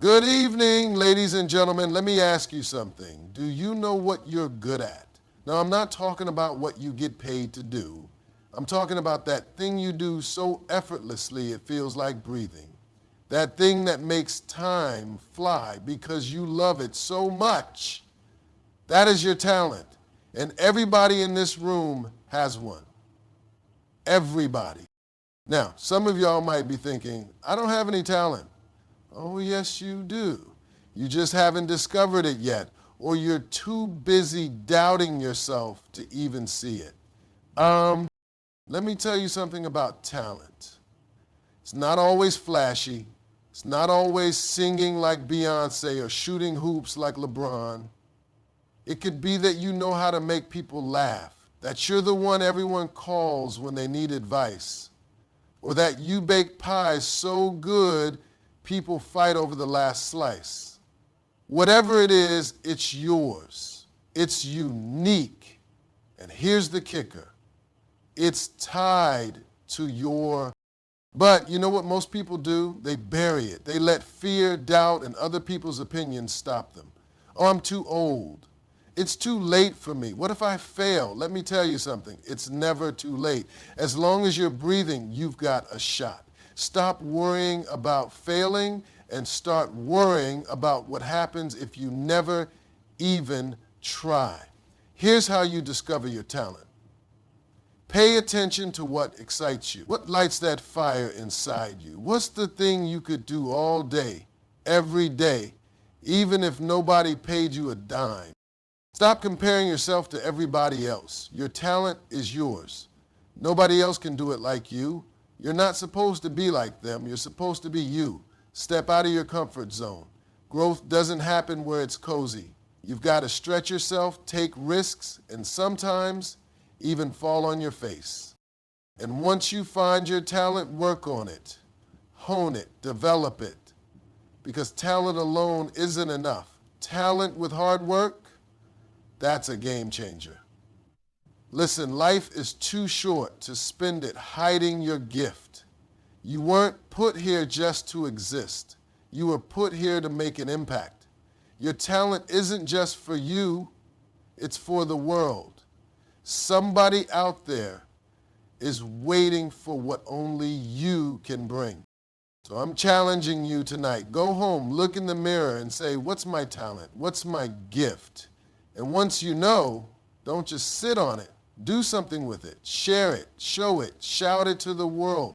Good evening, ladies and gentlemen. Let me ask you something. Do you know what you're good at? Now, I'm not talking about what you get paid to do. I'm talking about that thing you do so effortlessly it feels like breathing. That thing that makes time fly because you love it so much. That is your talent. And everybody in this room has one. Everybody. Now, some of y'all might be thinking, I don't have any talent. Oh, yes, you do. You just haven't discovered it yet, or you're too busy doubting yourself to even see it. Let me tell you something about talent. It's not always flashy. It's not always singing like Beyonce or shooting hoops like LeBron. It could be that you know how to make people laugh, that you're the one everyone calls when they need advice, or that you bake pies so good people fight over the last slice. Whatever it is, it's yours. It's unique. And here's the kicker. It's tied to your... But you know what most people do? They bury it. They let fear, doubt, and other people's opinions stop them. Oh, I'm too old. It's too late for me. What if I fail? Let me tell you something. It's never too late. As long as you're breathing, you've got a shot. Stop worrying about failing and start worrying about what happens if you never even try. Here's how you discover your talent. Pay attention to what excites you. What lights that fire inside you? What's the thing you could do all day, every day, even if nobody paid you a dime? Stop comparing yourself to everybody else. Your talent is yours. Nobody else can do it like you. You're not supposed to be like them. You're supposed to be you. Step out of your comfort zone. Growth doesn't happen where it's cozy. You've got to stretch yourself, take risks, and sometimes even fall on your face. And once you find your talent, work on it. Hone it, develop it. Because talent alone isn't enough. Talent with hard work, that's a game changer. Listen, life is too short to spend it hiding your gift. You weren't put here just to exist. You were put here to make an impact. Your talent isn't just for you, it's for the world. Somebody out there is waiting for what only you can bring. So I'm challenging you tonight. Go home, look in the mirror and say, what's my talent? What's my gift? And once you know, don't just sit on it. Do something with it. Share it. Show it. Shout it to the world.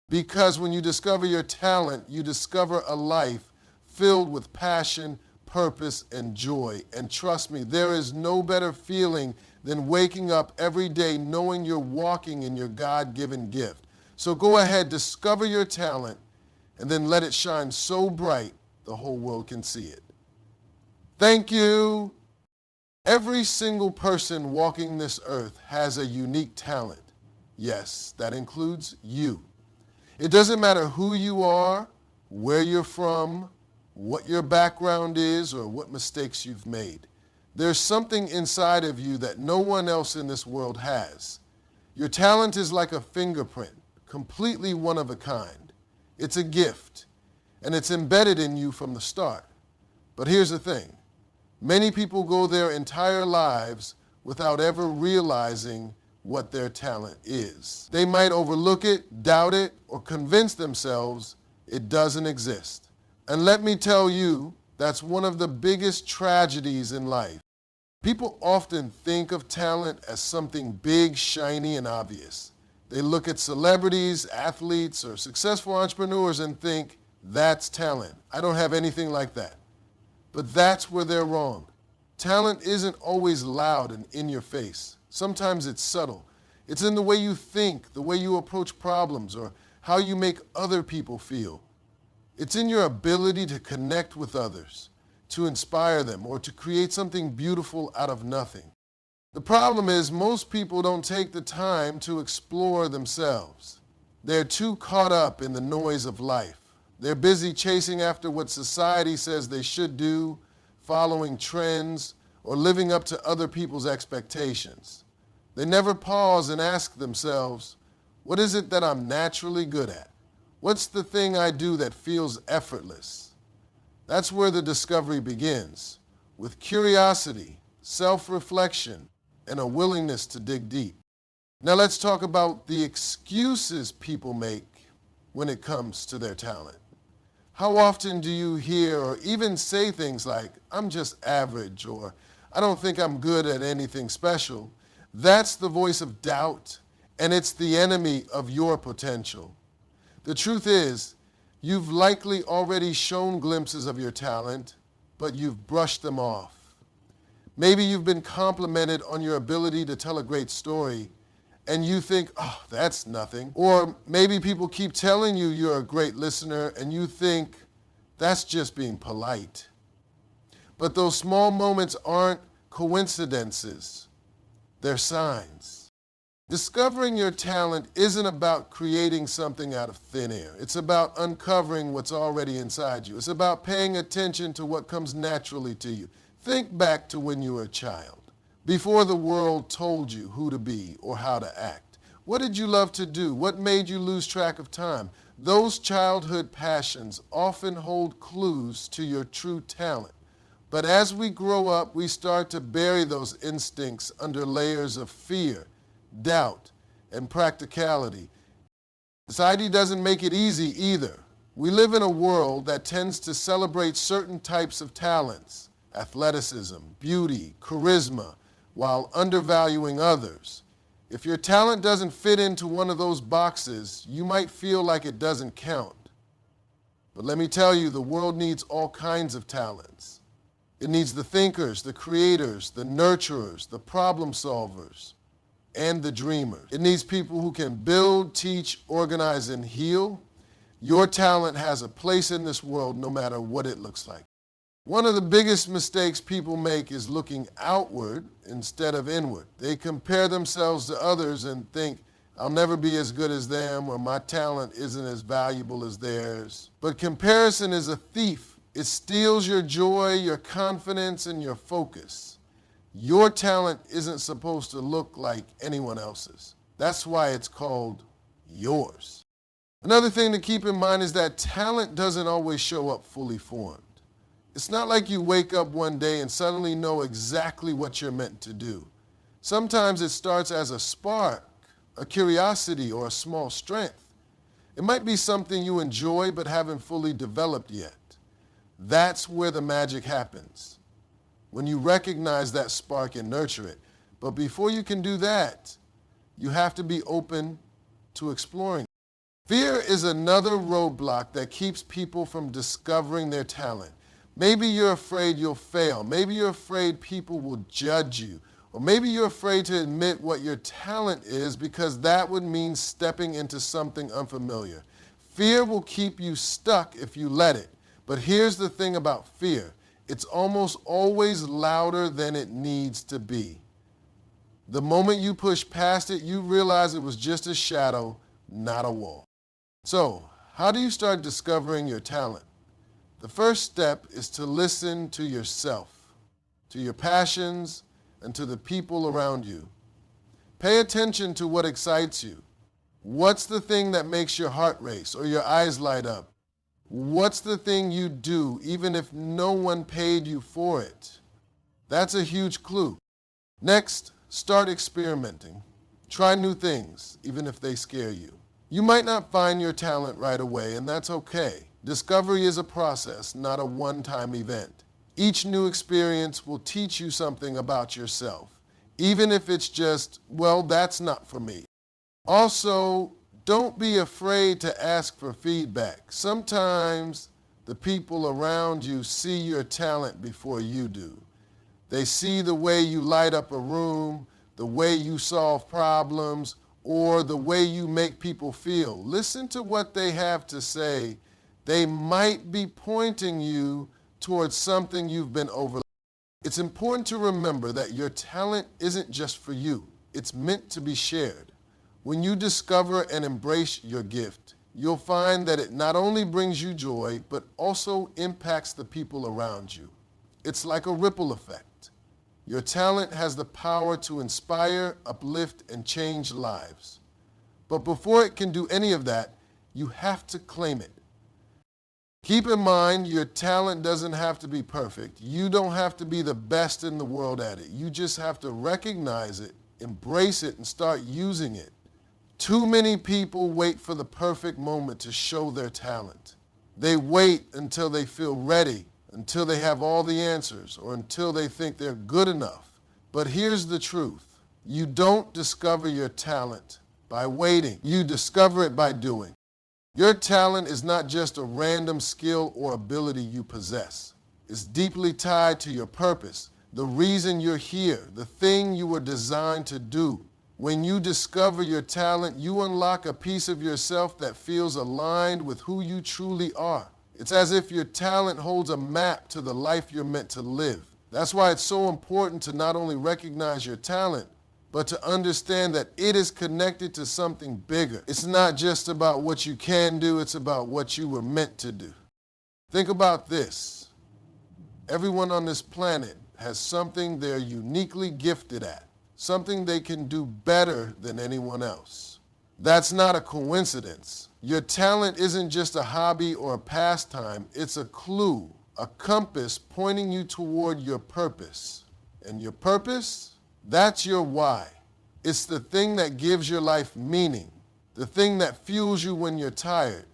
Because when you discover your talent, you discover a life filled with passion, purpose, and joy. And trust me, there is no better feeling than waking up every day knowing you're walking in your God-given gift. So go ahead, discover your talent, and then let it shine so bright the whole world can see it. Thank you. Every single person walking this earth has a unique talent. Yes, that includes you. It doesn't matter who you are, where you're from, what your background is, or what mistakes you've made. There's something inside of you that no one else in this world has. Your talent is like a fingerprint, completely one of a kind. It's a gift, and it's embedded in you from the start. But here's the thing. Many people go their entire lives without ever realizing what their talent is. They might overlook it, doubt it, or convince themselves it doesn't exist. And let me tell you, that's one of the biggest tragedies in life. People often think of talent as something big, shiny, and obvious. They look at celebrities, athletes, or successful entrepreneurs and think, that's talent. I don't have anything like that. But that's where they're wrong. Talent isn't always loud and in your face. Sometimes it's subtle. It's in the way you think, the way you approach problems, or how you make other people feel. It's in your ability to connect with others, to inspire them, or to create something beautiful out of nothing. The problem is most people don't take the time to explore themselves. They're too caught up in the noise of life. They're busy chasing after what society says they should do, following trends, or living up to other people's expectations. They never pause and ask themselves, what is it that I'm naturally good at? What's the thing I do that feels effortless? That's where the discovery begins, with curiosity, self-reflection, and a willingness to dig deep. Now let's talk about the excuses people make when it comes to their talent. How often do you hear or even say things like, "I'm just average," or "I don't think I'm good at anything special"? That's the voice of doubt, and it's the enemy of your potential. The truth is, you've likely already shown glimpses of your talent, but you've brushed them off. Maybe you've been complimented on your ability to tell a great story, and you think, "Oh, that's nothing." Or maybe people keep telling you you're a great listener, and you think, "That's just being polite." But those small moments aren't coincidences. They're signs. Discovering your talent isn't about creating something out of thin air. It's about uncovering what's already inside you. It's about paying attention to what comes naturally to you. Think back to when you were a child, before the world told you who to be or how to act. What did you love to do? What made you lose track of time? Those childhood passions often hold clues to your true talent. But as we grow up, we start to bury those instincts under layers of fear, doubt, and practicality. Society doesn't make it easy either. We live in a world that tends to celebrate certain types of talents, athleticism, beauty, charisma, while undervaluing others. If your talent doesn't fit into one of those boxes, you might feel like it doesn't count. But let me tell you, the world needs all kinds of talents. It needs the thinkers, the creators, the nurturers, the problem solvers, and the dreamers. It needs people who can build, teach, organize, and heal. Your talent has a place in this world no matter what it looks like. One of the biggest mistakes people make is looking outward instead of inward. They compare themselves to others and think, "I'll never be as good as them," or "My talent isn't as valuable as theirs." But comparison is a thief. It steals your joy, your confidence, and your focus. Your talent isn't supposed to look like anyone else's. That's why it's called yours. Another thing to keep in mind is that talent doesn't always show up fully formed. It's not like you wake up one day and suddenly know exactly what you're meant to do. Sometimes it starts as a spark, a curiosity, or a small strength. It might be something you enjoy but haven't fully developed yet. That's where the magic happens, when you recognize that spark and nurture it. But before you can do that, you have to be open to exploring. Fear is another roadblock that keeps people from discovering their talent. Maybe you're afraid you'll fail. Maybe you're afraid people will judge you. Or maybe you're afraid to admit what your talent is because that would mean stepping into something unfamiliar. Fear will keep you stuck if you let it. But here's the thing about fear. It's almost always louder than it needs to be. The moment you push past it, you realize it was just a shadow, not a wall. So, how do you start discovering your talent? The first step is to listen to yourself, to your passions, and to the people around you. Pay attention to what excites you. What's the thing that makes your heart race or your eyes light up? What's the thing you do even if no one paid you for it? That's a huge clue. Next, start experimenting. Try new things, even if they scare you. You might not find your talent right away, and that's okay. Discovery is a process, not a one-time event. Each new experience will teach you something about yourself, even if it's just, "Well, that's not for me." Also, don't be afraid to ask for feedback. Sometimes the people around you see your talent before you do. They see the way you light up a room, the way you solve problems, or the way you make people feel. Listen to what they have to say. They might be pointing you towards something you've been overlooking. It's important to remember that your talent isn't just for you. It's meant to be shared. When you discover and embrace your gift, you'll find that it not only brings you joy, but also impacts the people around you. It's like a ripple effect. Your talent has the power to inspire, uplift, and change lives. But before it can do any of that, you have to claim it. Keep in mind, your talent doesn't have to be perfect. You don't have to be the best in the world at it. You just have to recognize it, embrace it, and start using it. Too many people wait for the perfect moment to show their talent. They wait until they feel ready, until they have all the answers, or until they think they're good enough. But here's the truth. You don't discover your talent by waiting. You discover it by doing. Your talent is not just a random skill or ability you possess. It's deeply tied to your purpose, the reason you're here, the thing you were designed to do. When you discover your talent, you unlock a piece of yourself that feels aligned with who you truly are. It's as if your talent holds a map to the life you're meant to live. That's why it's so important to not only recognize your talent, but to understand that it is connected to something bigger. It's not just about what you can do, it's about what you were meant to do. Think about this. Everyone on this planet has something they're uniquely gifted at, something they can do better than anyone else. That's not a coincidence. Your talent isn't just a hobby or a pastime, it's a clue, a compass pointing you toward your purpose. And your purpose? That's your why. It's the thing that gives your life meaning, the thing that fuels you when you're tired,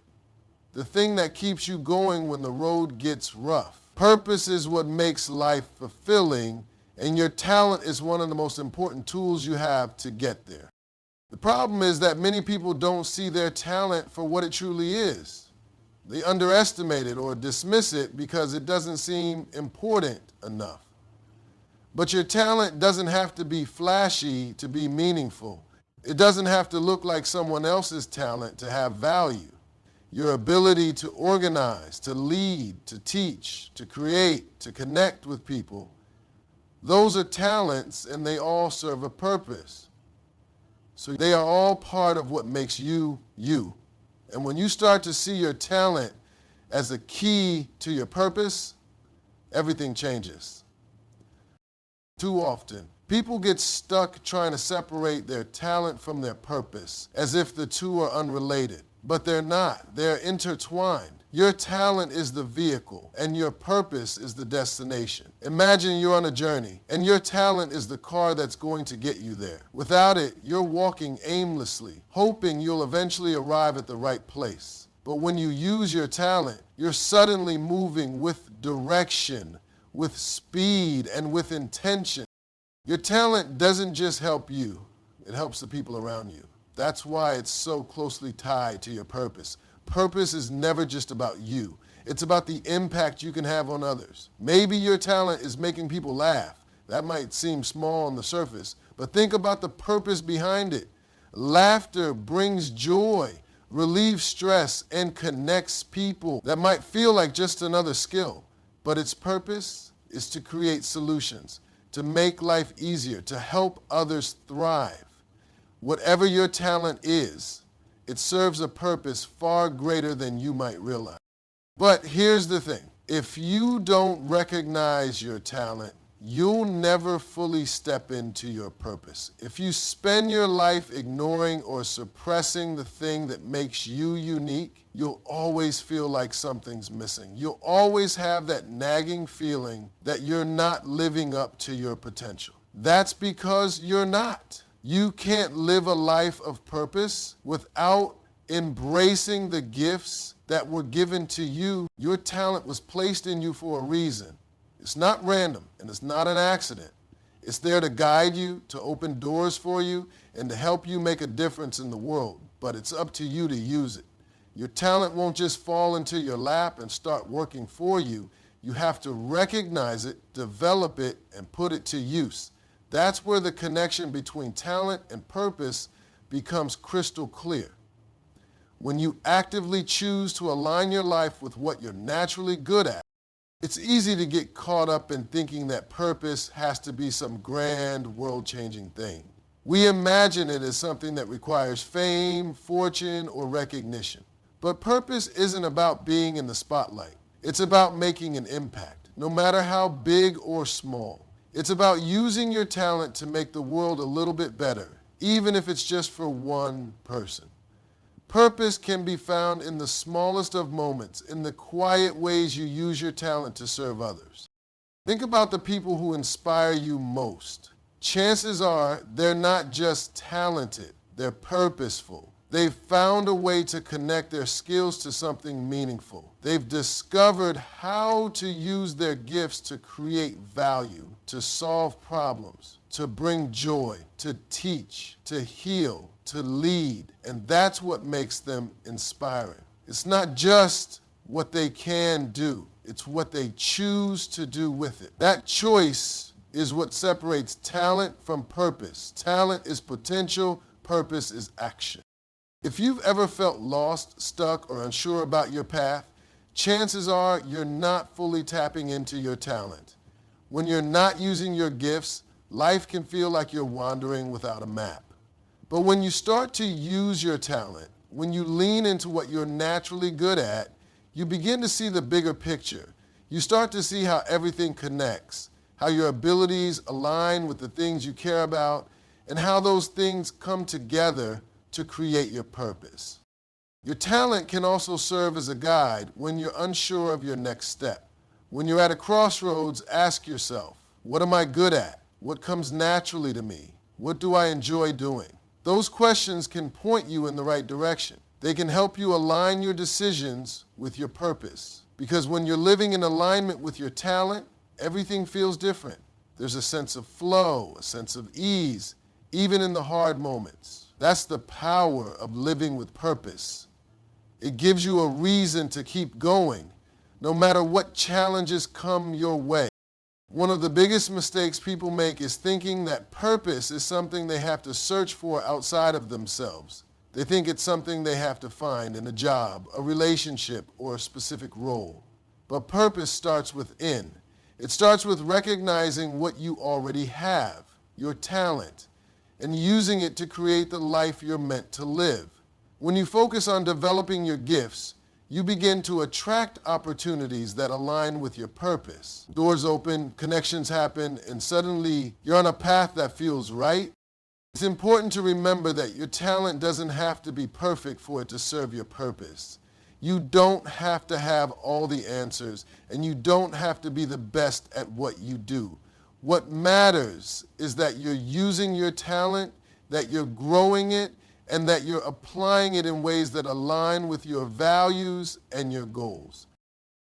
the thing that keeps you going when the road gets rough. Purpose is what makes life fulfilling, and your talent is one of the most important tools you have to get there. The problem is that many people don't see their talent for what it truly is. They underestimate it or dismiss it because it doesn't seem important enough. But your talent doesn't have to be flashy to be meaningful. It doesn't have to look like someone else's talent to have value. Your ability to organize, to lead, to teach, to create, to connect with people, those are talents and they all serve a purpose. So they are all part of what makes you, you. And when you start to see your talent as a key to your purpose, everything changes. Too often, people get stuck trying to separate their talent from their purpose, as if the two are unrelated. But they're not. They're intertwined. Your talent is the vehicle, and your purpose is the destination. Imagine you're on a journey, and your talent is the car that's going to get you there. Without it, you're walking aimlessly, hoping you'll eventually arrive at the right place. But when you use your talent, you're suddenly moving with direction, with speed, and with intention. Your talent doesn't just help you, it helps the people around you. That's why it's so closely tied to your purpose. Purpose is never just about you. It's about the impact you can have on others. Maybe your talent is making people laugh. That might seem small on the surface, but think about the purpose behind it. Laughter brings joy, relieves stress, and connects people. That might feel like just another skill, but its purpose is to create solutions, to make life easier, to help others thrive. Whatever your talent is, it serves a purpose far greater than you might realize. But here's the thing. If you don't recognize your talent, you'll never fully step into your purpose. If you spend your life ignoring or suppressing the thing that makes you unique, you'll always feel like something's missing. You'll always have that nagging feeling that you're not living up to your potential. That's because you're not. You can't live a life of purpose without embracing the gifts that were given to you. Your talent was placed in you for a reason. It's not random, and it's not an accident. It's there to guide you, to open doors for you, and to help you make a difference in the world. But it's up to you to use it. Your talent won't just fall into your lap and start working for you. You have to recognize it, develop it, and put it to use. That's where the connection between talent and purpose becomes crystal clear. When you actively choose to align your life with what you're naturally good at, it's easy to get caught up in thinking that purpose has to be some grand, world-changing thing. We imagine it as something that requires fame, fortune, or recognition. But purpose isn't about being in the spotlight. It's about making an impact, no matter how big or small. It's about using your talent to make the world a little bit better, even if it's just for one person. Purpose can be found in the smallest of moments, in the quiet ways you use your talent to serve others. Think about the people who inspire you most. Chances are they're not just talented, they're purposeful. They've found a way to connect their skills to something meaningful. They've discovered how to use their gifts to create value, to solve problems, to bring joy, to teach, to heal, to lead. And that's what makes them inspiring. It's not just what they can do, it's what they choose to do with it. That choice is what separates talent from purpose. Talent is potential, purpose is action. If you've ever felt lost, stuck, or unsure about your path, chances are you're not fully tapping into your talent. When you're not using your gifts, life can feel like you're wandering without a map. But when you start to use your talent, when you lean into what you're naturally good at, you begin to see the bigger picture. You start to see how everything connects, how your abilities align with the things you care about, and how those things come together to create your purpose. Your talent can also serve as a guide when you're unsure of your next step. When you're at a crossroads, ask yourself, what am I good at? What comes naturally to me? What do I enjoy doing? Those questions can point you in the right direction. They can help you align your decisions with your purpose. Because when you're living in alignment with your talent, everything feels different. There's a sense of flow, a sense of ease, even in the hard moments. That's the power of living with purpose. It gives you a reason to keep going, no matter what challenges come your way. One of the biggest mistakes people make is thinking that purpose is something they have to search for outside of themselves. They think it's something they have to find in a job, a relationship, or a specific role. But purpose starts within. It starts with recognizing what you already have, your talent, and using it to create the life you're meant to live. When you focus on developing your gifts, you begin to attract opportunities that align with your purpose. Doors open, connections happen, and suddenly you're on a path that feels right. It's important to remember that your talent doesn't have to be perfect for it to serve your purpose. You don't have to have all the answers, and you don't have to be the best at what you do. What matters is that you're using your talent, that you're growing it, and that you're applying it in ways that align with your values and your goals.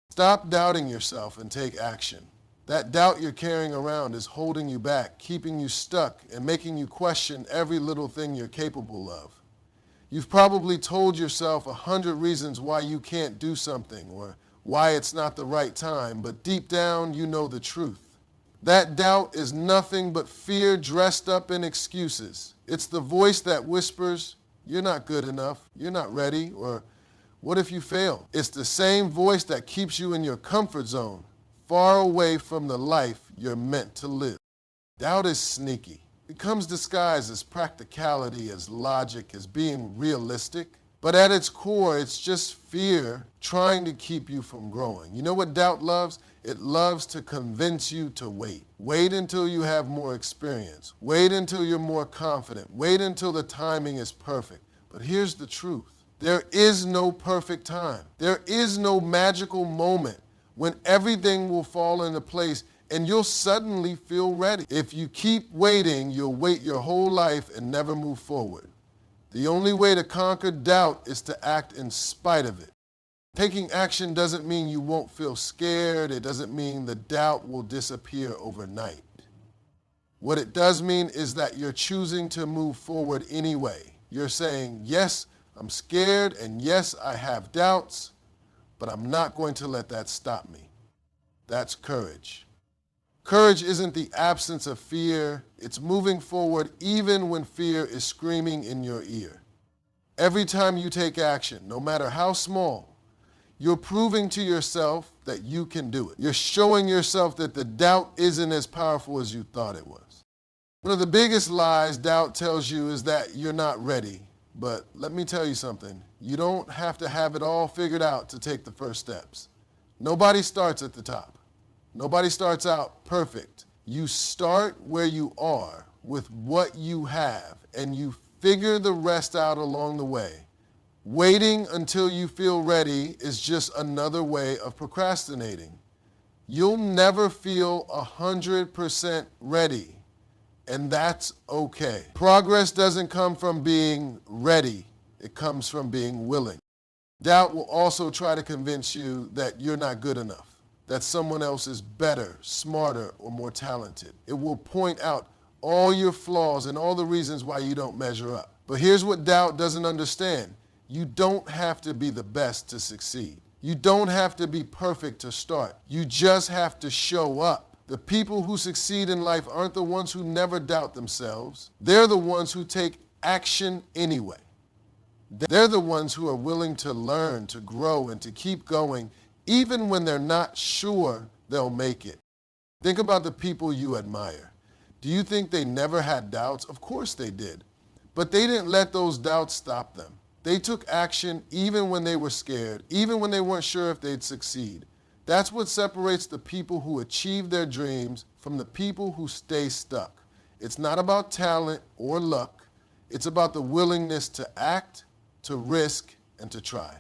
Stop doubting yourself and take action. That doubt you're carrying around is holding you back, keeping you stuck, and making you question every little thing you're capable of. You've probably told yourself 100 reasons why you can't do something or why it's not the right time, but deep down you know the truth. That doubt is nothing but fear dressed up in excuses. It's the voice that whispers, you're not good enough, you're not ready, or what if you fail? It's the same voice that keeps you in your comfort zone, far away from the life you're meant to live. Doubt is sneaky. It comes disguised as practicality, as logic, as being realistic. But at its core, it's just fear trying to keep you from growing. You know what doubt loves? It loves to convince you to wait. Wait until you have more experience. Wait until you're more confident. Wait until the timing is perfect. But here's the truth. There is no perfect time. There is no magical moment when everything will fall into place and you'll suddenly feel ready. If you keep waiting, you'll wait your whole life and never move forward. The only way to conquer doubt is to act in spite of it. Taking action doesn't mean you won't feel scared. It doesn't mean the doubt will disappear overnight. What it does mean is that you're choosing to move forward anyway. You're saying, yes, I'm scared, and yes, I have doubts, but I'm not going to let that stop me. That's courage. Courage isn't the absence of fear. It's moving forward even when fear is screaming in your ear. Every time you take action, no matter how small, you're proving to yourself that you can do it. You're showing yourself that the doubt isn't as powerful as you thought it was. One of the biggest lies doubt tells you is that you're not ready. But let me tell you something. You don't have to have it all figured out to take the first steps. Nobody starts at the top. Nobody starts out perfect. You start where you are with what you have, and you figure the rest out along the way. Waiting until you feel ready is just another way of procrastinating. You'll never feel 100% ready, and that's okay. Progress doesn't come from being ready. It comes from being willing. Doubt will also try to convince you that you're not good enough, that someone else is better, smarter, or more talented. It will point out all your flaws and all the reasons why you don't measure up. But here's what doubt doesn't understand. You don't have to be the best to succeed. You don't have to be perfect to start. You just have to show up. The people who succeed in life aren't the ones who never doubt themselves. They're the ones who take action anyway. They're the ones who are willing to learn, to grow, and to keep going, even when they're not sure they'll make it. Think about the people you admire. Do you think they never had doubts? Of course they did. But they didn't let those doubts stop them. They took action even when they were scared, even when they weren't sure if they'd succeed. That's what separates the people who achieve their dreams from the people who stay stuck. It's not about talent or luck. It's about the willingness to act, to risk, and to try.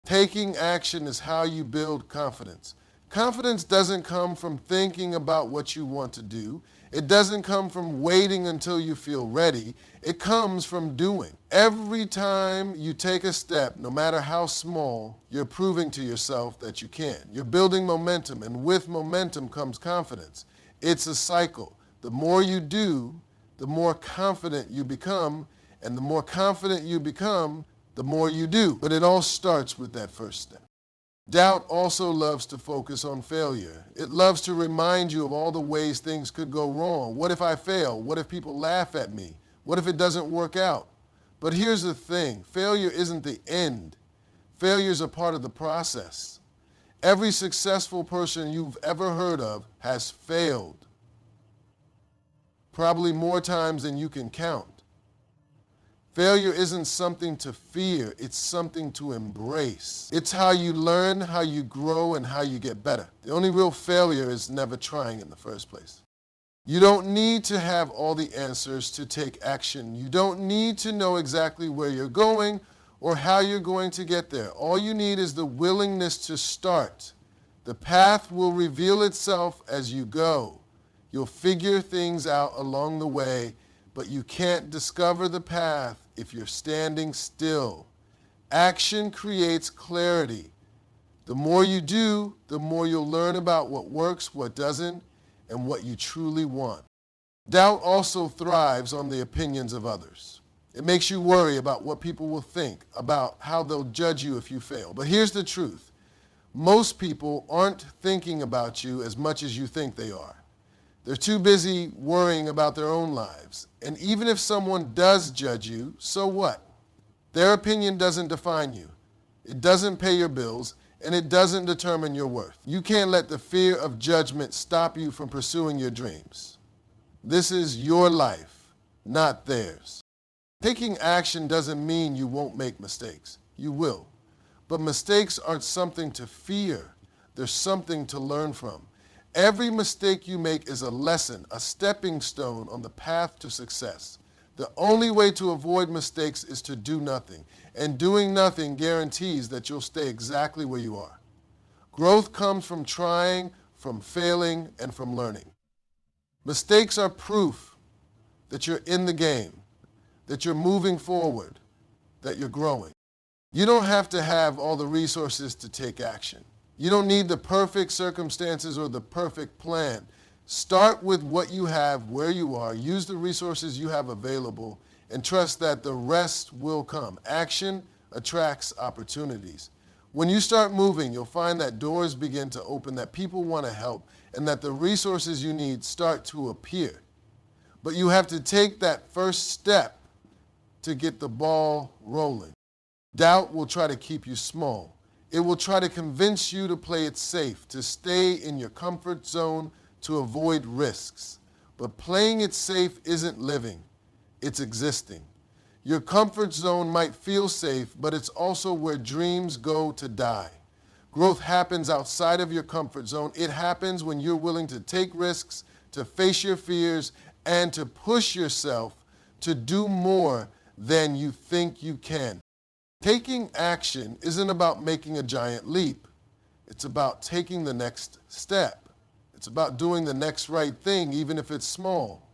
Taking action is how you build confidence. Confidence doesn't come from thinking about what you want to do. It doesn't come from waiting until you feel ready. It comes from doing. Every time you take a step, no matter how small, you're proving to yourself that you can. You're building momentum, and with momentum comes confidence. It's a cycle. The more you do, the more confident you become, and the more confident you become, the more you do. But it all starts with that first step. Doubt also loves to focus on failure. It loves to remind you of all the ways things could go wrong. What if I fail? What if people laugh at me? What if it doesn't work out? But here's the thing. Failure isn't the end. Failure is a part of the process. Every successful person you've ever heard of has failed. Probably more times than you can count. Failure isn't something to fear, it's something to embrace. It's how you learn, how you grow, and how you get better. The only real failure is never trying in the first place. You don't need to have all the answers to take action. You don't need to know exactly where you're going or how you're going to get there. All you need is the willingness to start. The path will reveal itself as you go. You'll figure things out along the way, but you can't discover the path if you're standing still. Action creates clarity. The more you do, the more you'll learn about what works, what doesn't, and what you truly want. Doubt also thrives on the opinions of others. It makes you worry about what people will think, about how they'll judge you if you fail. But here's the truth. Most people aren't thinking about you as much as you think they are. They're too busy worrying about their own lives. And even if someone does judge you, so what? Their opinion doesn't define you. It doesn't pay your bills, and it doesn't determine your worth. You can't let the fear of judgment stop you from pursuing your dreams. This is your life, not theirs. Taking action doesn't mean you won't make mistakes. You will. But mistakes aren't something to fear. They're something to learn from. Every mistake you make is a lesson, a stepping stone on the path to success. The only way to avoid mistakes is to do nothing, and doing nothing guarantees that you'll stay exactly where you are. Growth comes from trying, from failing, and from learning. Mistakes are proof that you're in the game, that you're moving forward, that you're growing. You don't have to have all the resources to take action. You don't need the perfect circumstances or the perfect plan. Start with what you have, where you are. Use the resources you have available and trust that the rest will come. Action attracts opportunities. When you start moving, you'll find that doors begin to open, that people want to help, and that the resources you need start to appear. But you have to take that first step to get the ball rolling. Doubt will try to keep you small. It will try to convince you to play it safe, to stay in your comfort zone, to avoid risks. But playing it safe isn't living, it's existing. Your comfort zone might feel safe, but it's also where dreams go to die. Growth happens outside of your comfort zone. It happens when you're willing to take risks, to face your fears, and to push yourself to do more than you think you can. Taking action isn't about making a giant leap. It's about taking the next step. It's about doing the next right thing, even if it's small.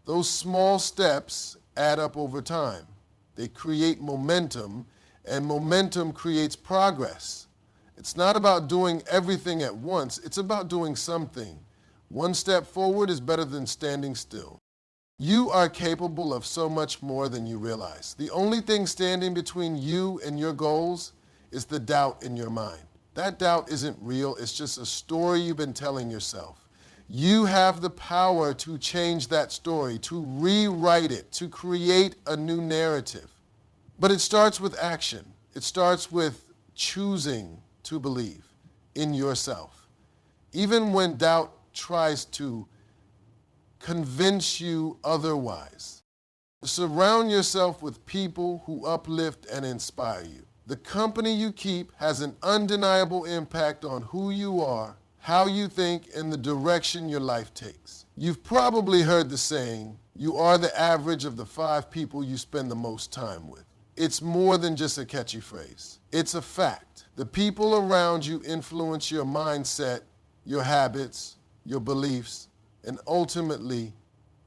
Those small steps add up over time. They create momentum, and momentum creates progress. It's not about doing everything at once. It's about doing something. One step forward is better than standing still. You are capable of so much more than you realize. The only thing standing between you and your goals is the doubt in your mind. That doubt isn't real. It's just a story you've been telling yourself. You have the power to change that story, to rewrite it, to create a new narrative. But it starts with action. It starts with choosing to believe in yourself. Even when doubt tries to convince you otherwise. Surround yourself with people who uplift and inspire you. The company you keep has an undeniable impact on who you are, how you think, and the direction your life takes. You've probably heard the saying, you are the average of the 5 people you spend the most time with. It's more than just a catchy phrase. It's a fact. The people around you influence your mindset, your habits, your beliefs, and ultimately,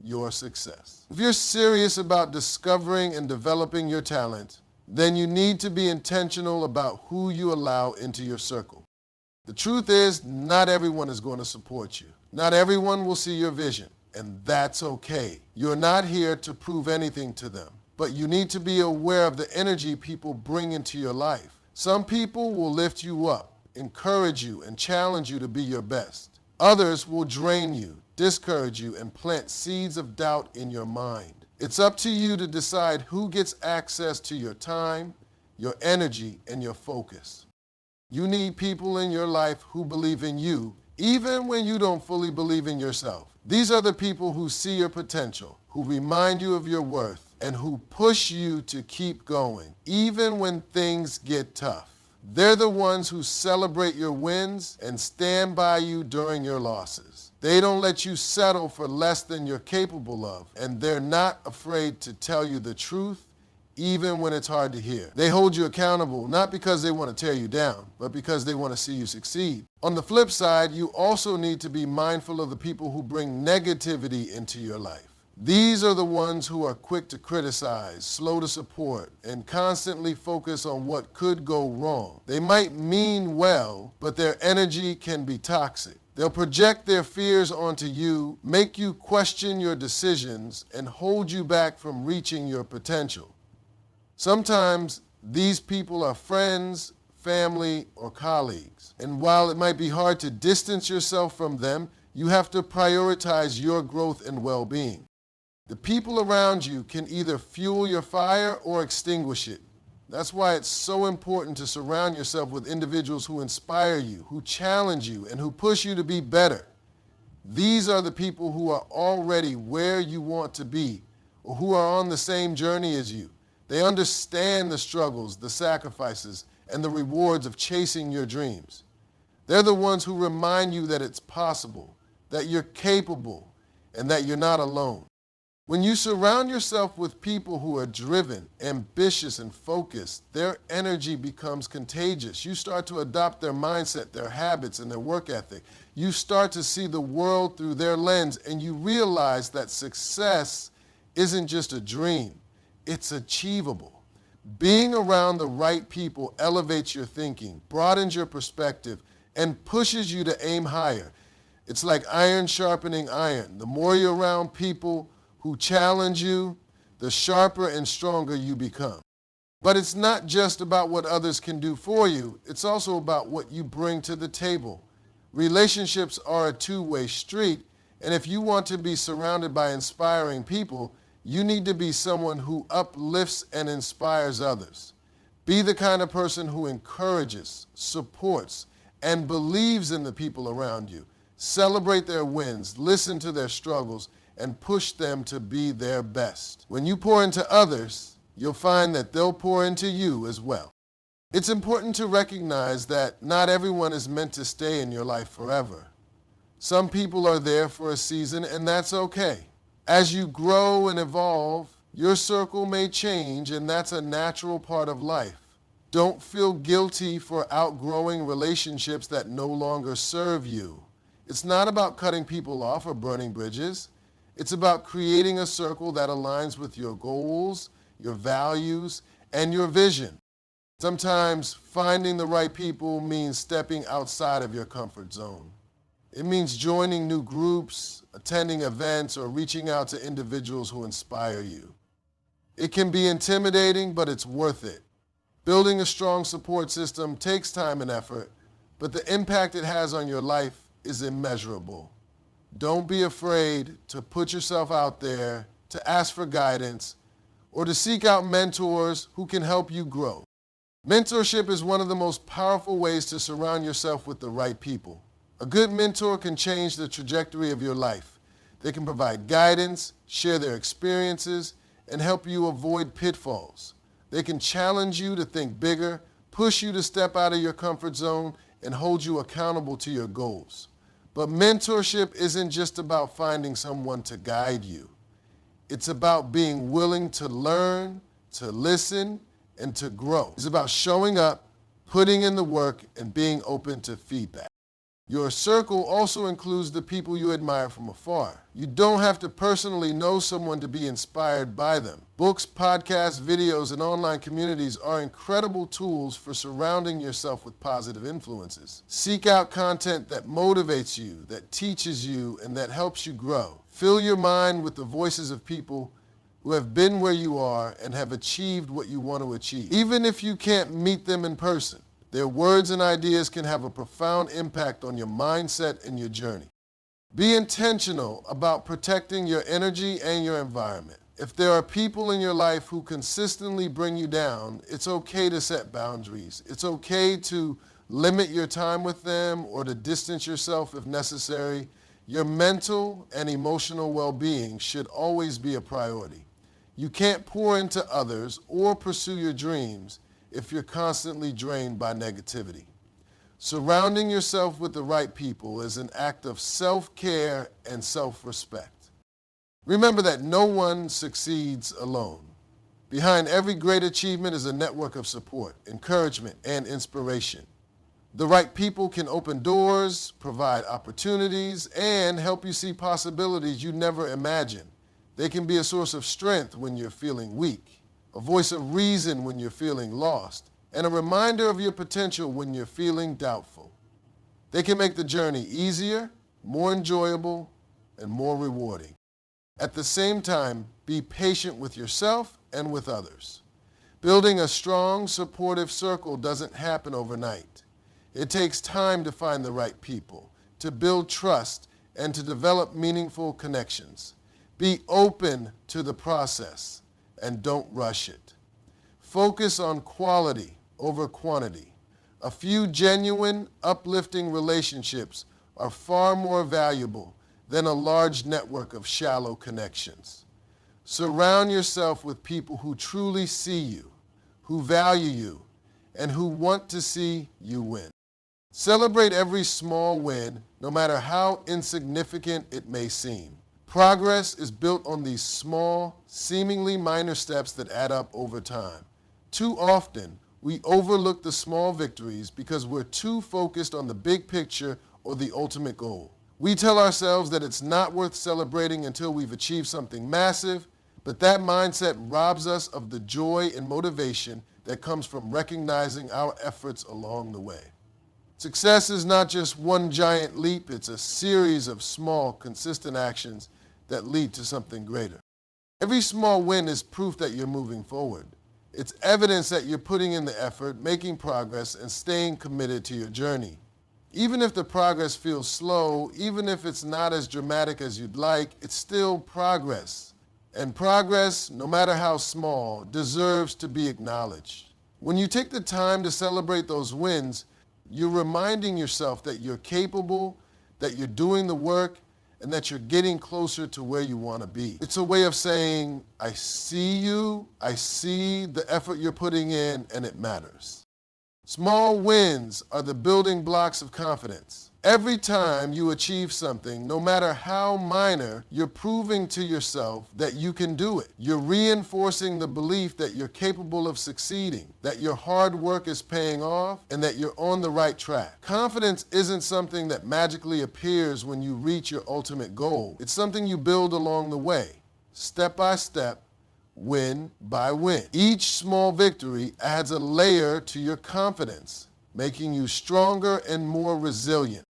your success. If you're serious about discovering and developing your talent, then you need to be intentional about who you allow into your circle. The truth is, not everyone is going to support you. Not everyone will see your vision, and that's okay. You're not here to prove anything to them, but you need to be aware of the energy people bring into your life. Some people will lift you up, encourage you, and challenge you to be your best. Others will drain you, discourage you, and plant seeds of doubt in your mind. It's up to you to decide who gets access to your time, your energy, and your focus. You need people in your life who believe in you, even when you don't fully believe in yourself. These are the people who see your potential, who remind you of your worth, and who push you to keep going, even when things get tough. They're the ones who celebrate your wins and stand by you during your losses. They don't let you settle for less than you're capable of, and they're not afraid to tell you the truth, even when it's hard to hear. They hold you accountable, not because they want to tear you down, but because they want to see you succeed. On the flip side, you also need to be mindful of the people who bring negativity into your life. These are the ones who are quick to criticize, slow to support, and constantly focus on what could go wrong. They might mean well, but their energy can be toxic. They'll project their fears onto you, make you question your decisions, and hold you back from reaching your potential. Sometimes these people are friends, family, or colleagues. And while it might be hard to distance yourself from them, you have to prioritize your growth and well-being. The people around you can either fuel your fire or extinguish it. That's why it's so important to surround yourself with individuals who inspire you, who challenge you, and who push you to be better. These are the people who are already where you want to be, or who are on the same journey as you. They understand the struggles, the sacrifices, and the rewards of chasing your dreams. They're the ones who remind you that it's possible, that you're capable, and that you're not alone. When you surround yourself with people who are driven, ambitious, and focused, their energy becomes contagious. You start to adopt their mindset, their habits, and their work ethic. You start to see the world through their lens, and you realize that success isn't just a dream, it's achievable. Being around the right people elevates your thinking, broadens your perspective, and pushes you to aim higher. It's like iron sharpening iron. The more you're around people who challenge you, the sharper and stronger you become. But it's not just about what others can do for you, it's also about what you bring to the table. Relationships are a two-way street, and if you want to be surrounded by inspiring people, you need to be someone who uplifts and inspires others. Be the kind of person who encourages, supports, and believes in the people around you. Celebrate their wins, listen to their struggles, and push them to be their best. When you pour into others, you'll find that they'll pour into you as well. It's important to recognize that not everyone is meant to stay in your life forever. Some people are there for a season, and that's okay. As you grow and evolve, your circle may change, and that's a natural part of life. Don't feel guilty for outgrowing relationships that no longer serve you. It's not about cutting people off or burning bridges. It's about creating a circle that aligns with your goals, your values, and your vision. Sometimes finding the right people means stepping outside of your comfort zone. It means joining new groups, attending events, or reaching out to individuals who inspire you. It can be intimidating, but it's worth it. Building a strong support system takes time and effort, but the impact it has on your life is immeasurable. Don't be afraid to put yourself out there, to ask for guidance, or to seek out mentors who can help you grow. Mentorship is one of the most powerful ways to surround yourself with the right people. A good mentor can change the trajectory of your life. They can provide guidance, share their experiences, and help you avoid pitfalls. They can challenge you to think bigger, push you to step out of your comfort zone, and hold you accountable to your goals. But mentorship isn't just about finding someone to guide you. It's about being willing to learn, to listen, and to grow. It's about showing up, putting in the work, and being open to feedback. Your circle also includes the people you admire from afar. You don't have to personally know someone to be inspired by them. Books, podcasts, videos, and online communities are incredible tools for surrounding yourself with positive influences. Seek out content that motivates you, that teaches you, and that helps you grow. Fill your mind with the voices of people who have been where you are and have achieved what you want to achieve. Even if you can't meet them in person, their words and ideas can have a profound impact on your mindset and your journey. Be intentional about protecting your energy and your environment. If there are people in your life who consistently bring you down, it's okay to set boundaries. It's okay to limit your time with them or to distance yourself if necessary. Your mental and emotional well-being should always be a priority. You can't pour into others or pursue your dreams if you're constantly drained by negativity. Surrounding yourself with the right people is an act of self-care and self-respect. Remember that no one succeeds alone. Behind every great achievement is a network of support, encouragement, and inspiration. The right people can open doors, provide opportunities, and help you see possibilities you never imagined. They can be a source of strength when you're feeling weak, a voice of reason when you're feeling lost, and a reminder of your potential when you're feeling doubtful. They can make the journey easier, more enjoyable, and more rewarding. At the same time, be patient with yourself and with others. Building a strong, supportive circle doesn't happen overnight. It takes time to find the right people, to build trust, and to develop meaningful connections. Be open to the process and don't rush it. Focus on quality over quantity. A few genuine, uplifting relationships are far more valuable than a large network of shallow connections. Surround yourself with people who truly see you, who value you, and who want to see you win. Celebrate every small win, no matter how insignificant it may seem. Progress is built on these small, seemingly minor steps that add up over time. Too often, we overlook the small victories because we're too focused on the big picture or the ultimate goal. We tell ourselves that it's not worth celebrating until we've achieved something massive, but that mindset robs us of the joy and motivation that comes from recognizing our efforts along the way. Success is not just one giant leap, it's a series of small, consistent actions that lead to something greater. Every small win is proof that you're moving forward. It's evidence that you're putting in the effort, making progress, and staying committed to your journey. Even if the progress feels slow, even if it's not as dramatic as you'd like, it's still progress. And progress, no matter how small, deserves to be acknowledged. When you take the time to celebrate those wins, you're reminding yourself that you're capable, that you're doing the work, and that you're getting closer to where you want to be. It's a way of saying, I see you, I see the effort you're putting in, and it matters. Small wins are the building blocks of confidence. Every time you achieve something, no matter how minor, you're proving to yourself that you can do it. You're reinforcing the belief that you're capable of succeeding, that your hard work is paying off, and that you're on the right track. Confidence isn't something that magically appears when you reach your ultimate goal. It's something you build along the way, step by step, win by win. Each small victory adds a layer to your confidence, making you stronger and more resilient.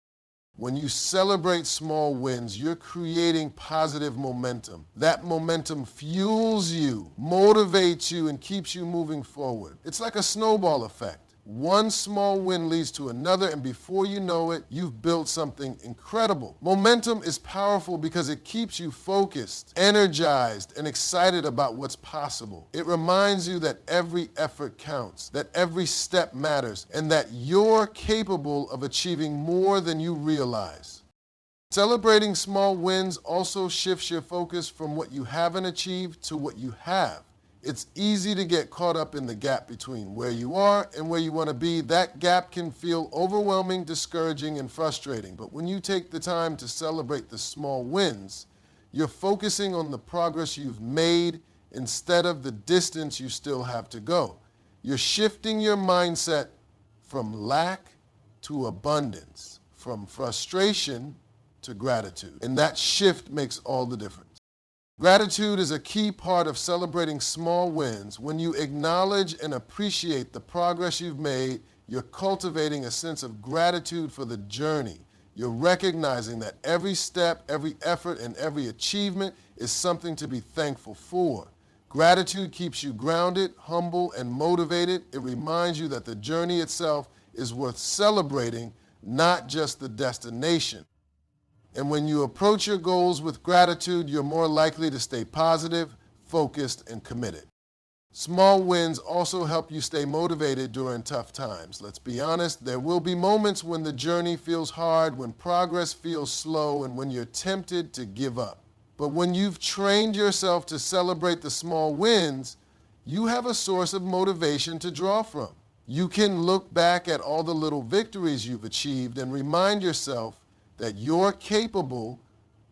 When you celebrate small wins, you're creating positive momentum. That momentum fuels you, motivates you, and keeps you moving forward. It's like a snowball effect. One small win leads to another, and before you know it, you've built something incredible. Momentum is powerful because it keeps you focused, energized, and excited about what's possible. It reminds you that every effort counts, that every step matters, and that you're capable of achieving more than you realize. Celebrating small wins also shifts your focus from what you haven't achieved to what you have. It's easy to get caught up in the gap between where you are and where you want to be. That gap can feel overwhelming, discouraging, and frustrating. But when you take the time to celebrate the small wins, you're focusing on the progress you've made instead of the distance you still have to go. You're shifting your mindset from lack to abundance, from frustration to gratitude. And that shift makes all the difference. Gratitude is a key part of celebrating small wins. When you acknowledge and appreciate the progress you've made, you're cultivating a sense of gratitude for the journey. You're recognizing that every step, every effort, and every achievement is something to be thankful for. Gratitude keeps you grounded, humble, and motivated. It reminds you that the journey itself is worth celebrating, not just the destination. And when you approach your goals with gratitude, you're more likely to stay positive, focused, and committed. Small wins also help you stay motivated during tough times. Let's be honest, there will be moments when the journey feels hard, when progress feels slow, and when you're tempted to give up. But when you've trained yourself to celebrate the small wins, you have a source of motivation to draw from. You can look back at all the little victories you've achieved and remind yourself that you're capable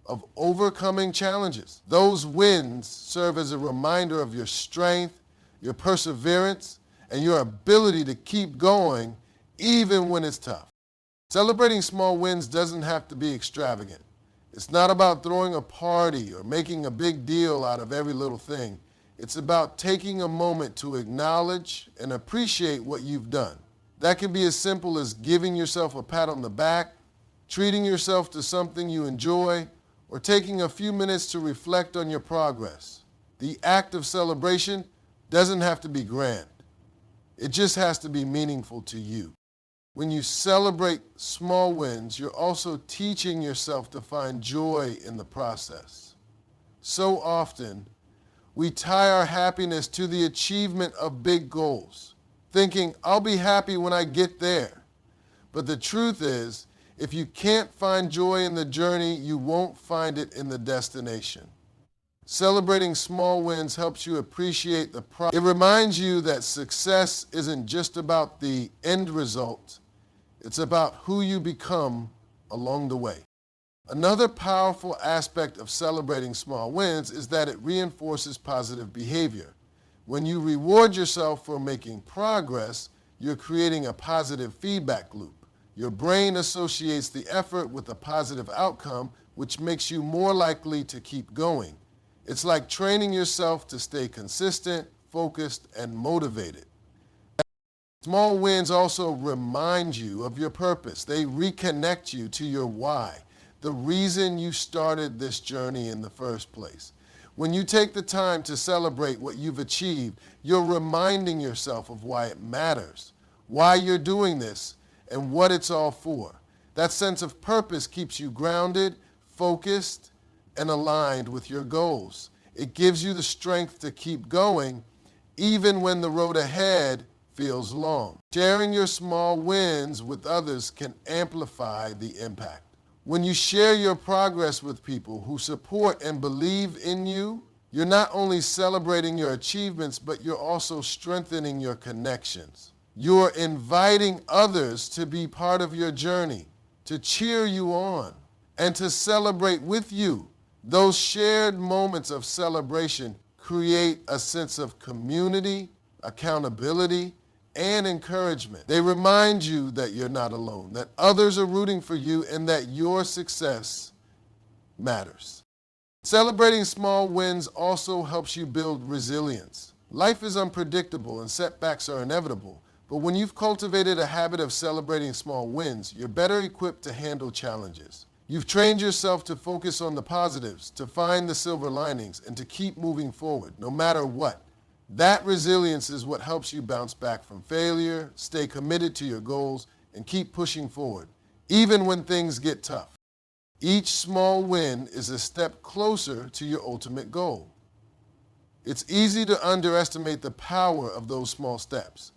of overcoming challenges. Those wins serve as a reminder of your strength, your perseverance, and your ability to keep going even when it's tough. Celebrating small wins doesn't have to be extravagant. It's not about throwing a party or making a big deal out of every little thing. It's about taking a moment to acknowledge and appreciate what you've done. That can be as simple as giving yourself a pat on the back, treating yourself to something you enjoy, or taking a few minutes to reflect on your progress. The act of celebration doesn't have to be grand. It just has to be meaningful to you. When you celebrate small wins, you're also teaching yourself to find joy in the process. So often, we tie our happiness to the achievement of big goals, thinking, I'll be happy when I get there. But the truth is, if you can't find joy in the journey, you won't find it in the destination. Celebrating small wins helps you appreciate the process. It reminds you that success isn't just about the end result. It's about who you become along the way. Another powerful aspect of celebrating small wins is that it reinforces positive behavior. When you reward yourself for making progress, you're creating a positive feedback loop. Your brain associates the effort with a positive outcome, which makes you more likely to keep going. It's like training yourself to stay consistent, focused, and motivated. Small wins also remind you of your purpose. They reconnect you to your why, the reason you started this journey in the first place. When you take the time to celebrate what you've achieved, you're reminding yourself of why it matters, why you're doing this, and what it's all for. That sense of purpose keeps you grounded, focused, and aligned with your goals. It gives you the strength to keep going even when the road ahead feels long. Sharing your small wins with others can amplify the impact. When you share your progress with people who support and believe in you, you're not only celebrating your achievements, but you're also strengthening your connections. You're inviting others to be part of your journey. to cheer you on, and to celebrate with you. Those shared moments of celebration create a sense of community, accountability, and encouragement. They remind you that you're not alone, that others are rooting for you, and that your success matters. Celebrating small wins also helps you build resilience. Life is unpredictable and setbacks are inevitable, but when you've cultivated a habit of celebrating small wins, you're better equipped to handle challenges. You've trained yourself to focus on the positives, to find the silver linings, and to keep moving forward, no matter what. That resilience is what helps you bounce back from failure, stay committed to your goals, and keep pushing forward, even when things get tough. Each small win is a step closer to your ultimate goal. It's easy to underestimate the power of those small steps,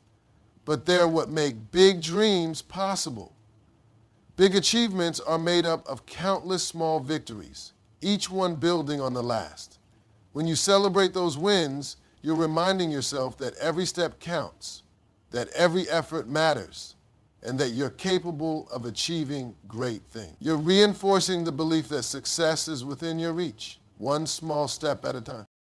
but they're what make big dreams possible. Big achievements are made up of countless small victories, each one building on the last. When you celebrate those wins, you're reminding yourself that every step counts, that every effort matters, and that you're capable of achieving great things. You're reinforcing the belief that success is within your reach, one small step at a time.